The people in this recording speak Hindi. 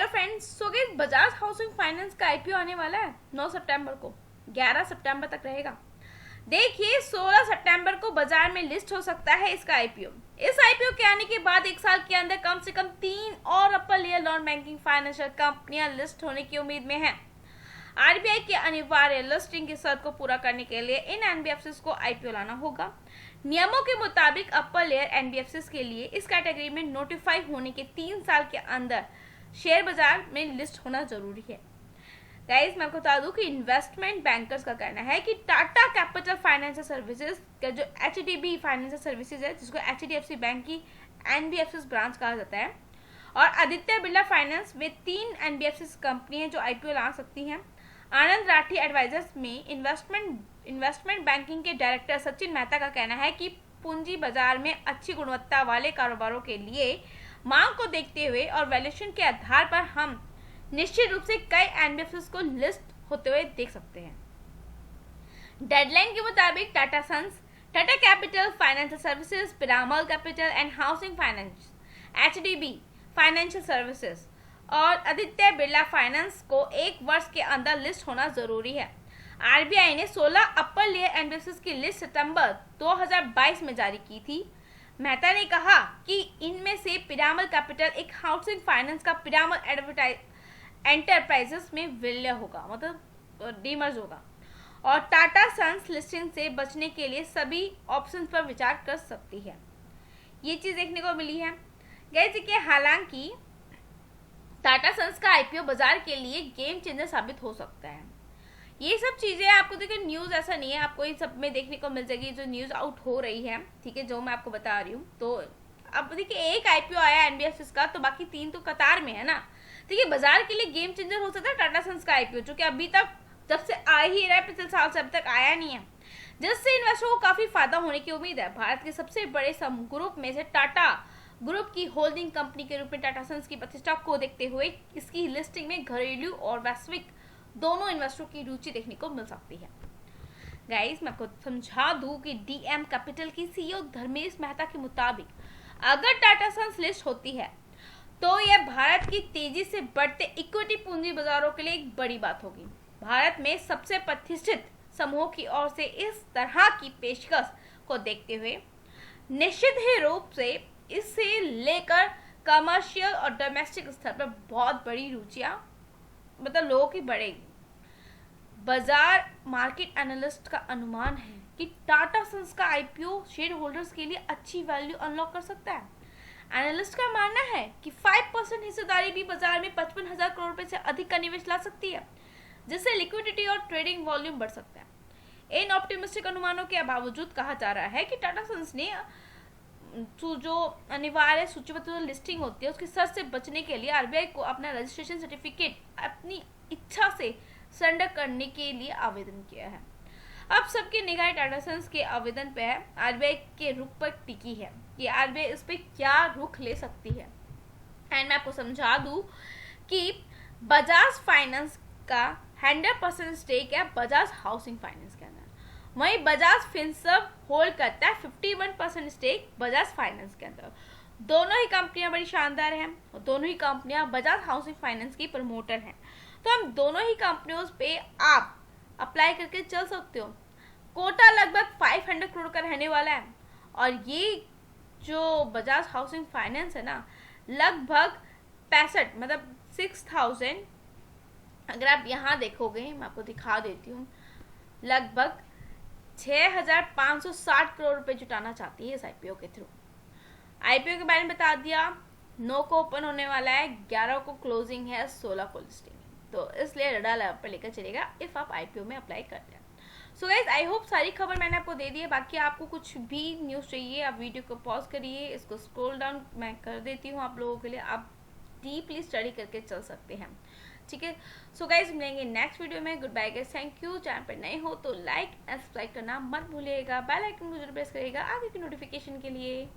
Friends, so guys Bajaj housing finance का आईपीओ आने वाला है 9 सितंबर को। 11 सितंबर तक रहेगा। देखिए 16 सितंबर को बाजार में लिस्ट हो सकता है इसका आईपीओ। इस आईपीओ के आने के बाद एक साल के अंदर कम से कम 3 और upper layer non banking financial कंपनियां लिस्ट होने की उम्मीद में हैं। आरबीआई की अनिवार्य लिस्टिंग की शर्त को पूरा करने के लिए इन एनबीएफसीज को आईपीओ लाना होगा। नियमों के मुताबिक अपर लेयर एनबीएफसीज के लिए इस कैटेगरी में नोटिफाई होने के 3 साल के अंदर शेयर बाजार में लिस्ट होना जरूरी है। गाइस, मैं आपको बता दूं कि इन्वेस्टमेंट बैंकर्स का कहना है कि टाटा कैपिटल फाइनेंशियल सर्विसेज का जो एचडीबी फाइनेंशियल सर्विसेज है, जिसको एचडीएफसी बैंक की एनबीएफसी ब्रांच कहा जाता है, और आदित्य बिरला फाइनेंस में 3 एनबीएफसी कंपनी है जो आईपीओ ला सकती हैं। आनंद राठी एडवाइजर्स में इन्वेस्टमेंट बैंकिंग के डायरेक्टर सचिन मेहता का कहना है कि पूंजी बाजार में अच्छी गुणवत्ता वाले कारोबारों के लिए मांग को देखते हुए और वैल्यूएशन के आधार पर हम निश्चित रूप से कई एनबीएफसीज को लिस्ट होते हुए देख सकते हैं। डेडलाइन के मुताबिक Tata Sons, Tata Capital Financial Services, Piramal Capital and Housing Finance, HDB Financial Services और आदित्य बिरला फाइनेंस को 1 वर्ष के अंदर लिस्ट होना जरूरी है। आरबीआई ने 16 अपर लेयर एनबीएफसीज की लिस्ट सितंबर 2022 में जारी की थी। मेहता ने कहा कि इनमें से पिरामल कैपिटल एक हाउसिंग फाइनेंस का पिरामल एंटरप्राइजेस में विलय होगा, मतलब डीमर्ज होगा, और टाटा सन्स लिस्टिंग से बचने के लिए सभी ऑप्शन पर विचार कर सकती है। ये चीज देखने को मिली है। देखिए, हालांकि टाटा सन्स का आईपीओ बाजार के लिए गेम चेंजर साबित हो सकता है। ये सब चीजें आपको देखिए, न्यूज ऐसा नहीं है, आपको इन सब में देखने को मिल जाएगी जो न्यूज आउट हो रही है, ठीक है, जो मैं आपको बता रही हूँ। तो अब देखिए, एक आईपीओ आया एनबीएफसी का, तो बाकी 3 तो कतार में है ना। देखिए, बाजार के लिए गेम चेंजर हो सकता है टाटा सन्स का आईपीओ, जो कि अभी तक जब से आ ही रहा है, पिछले साल से अभी तक आया नहीं है, जिससे इन्वेस्टरों को काफी फायदा होने की उम्मीद है। भारत के सबसे बड़े ग्रुप में से टाटा ग्रुप की होल्डिंग कंपनी के रूप में टाटा सन्स की प्रतिष्ठा को देखते हुए इसकी लिस्टिंग में घरेलू और वैश्विक दोनों इन्वेस्टरों की रुचि देखने को मिल सकती है। गाइस, मैं आपको समझा दूं कि डीएम कैपिटल की सीईओ धर्मेश मेहता के मुताबिक अगर टाटा सन्स लिस्ट होती है तो यह भारत की तेजी से बढ़ते इक्विटी पूंजी बाजारों के लिए एक बड़ी बात होगी। भारत में सबसे प्रतिष्ठित समूहों की ओर से इस तरह की पेशकश को देखते हुए निश्चित ही रूप से इससे लेकर कमर्शियल और डोमेस्टिक स्तर पर बहुत बड़ी रुचियां, मतलब लोगों की बढ़ेगी। बाजार मार्केट एनालिस्ट का अनुमान है कि टाटा सन्स का आईपीओ शेयर होल्डर्स के लिए अच्छी वैल्यू अनलॉक कर सकता है। एनालिस्ट का मानना है कि 5% हिस्सेदारी भी बाजार में 55,000 करोड़ रुपए से अधिक का निवेश ला सकती है, जिससे लिक्विडिटी और ट्रेडिंग वॉल्यूम बढ़ सकता है। इन ऑप्टिमिस्टिक अनुमानों के बावजूद कहा जा रहा है कि टाटा सन्स ने जो अनिवार्य सूचीबद्ध लिस्टिंग होती है उसकी शर्त से बचने के लिए आरबीआई को अपना रजिस्ट्रेशन सर्टिफिकेट अपनी इच्छा से सरेंडर करने के लिए आवेदन किया है। अब सबकी निगाह टाटा सन्स के आवेदन पे है, आरबीआई के रुख पर टिकी है कि आरबीआई इस पे क्या रुख ले सकती है। एंड मैं आपको समझा दूं कि बजाज फाइनेंस का 100% स्टेक है बजाज हाउसिंग फाइनेंस के अंदर, वहीं बजाज फिनसर्व होल्ड करता है 51% स्टेक बजाज फाइनेंस के अंदर। दोनों ही कंपनियां बड़ी शानदार हैं और दोनों ही कंपनियां बजाज हाउसिंग फाइनेंस की प्रमोटर हैं, तो हम दोनों ही कंपनियों पे आप अप्लाई करके चल सकते हो। कोटा लगभग 500 करोड़ का रहने वाला है, और ये जो बजाज हाउसिंग फाइनेंस है ना, लगभग 65, मतलब 6000, अगर आप यहाँ देखोगे, मैं आपको दिखा देती हूँ, लगभग 6,560 करोड़ रुपए जुटाना चाहती है इस आईपीओ के थ्रू। आईपीओ के बारे में बता दिया, 9 को ओपन होने वाला है, 11 को क्लोजिंग है, 16 को लिस्टिंग है, तो इसलिए रडार लेवल पर लेकर चलेगा इफ आप आईपीओ में अप्लाई करते हैं। सो गाइस, आई होप सारी खबर मैंने आपको दे दी है। बाकी आपको कुछ भी न्यूज़ चाहिए, आप वीडियो को पॉज करिए, इसको स्क्रॉल डाउन मैं कर देती हूँ आप लोगों के लिए, आप डीपली स्टडी करके चल सकते हैं, ठीक है। सो गाइस, मिलेंगे नेक्स्ट वीडियो में। Goodbye guys, thank you. Channel पर नए हो तो लाइक एंड सब्सक्राइब करना मत भूलिएगा, बेल आइकन को जरूर प्रेस करिएगा आगे की नोटिफिकेशन के लिए।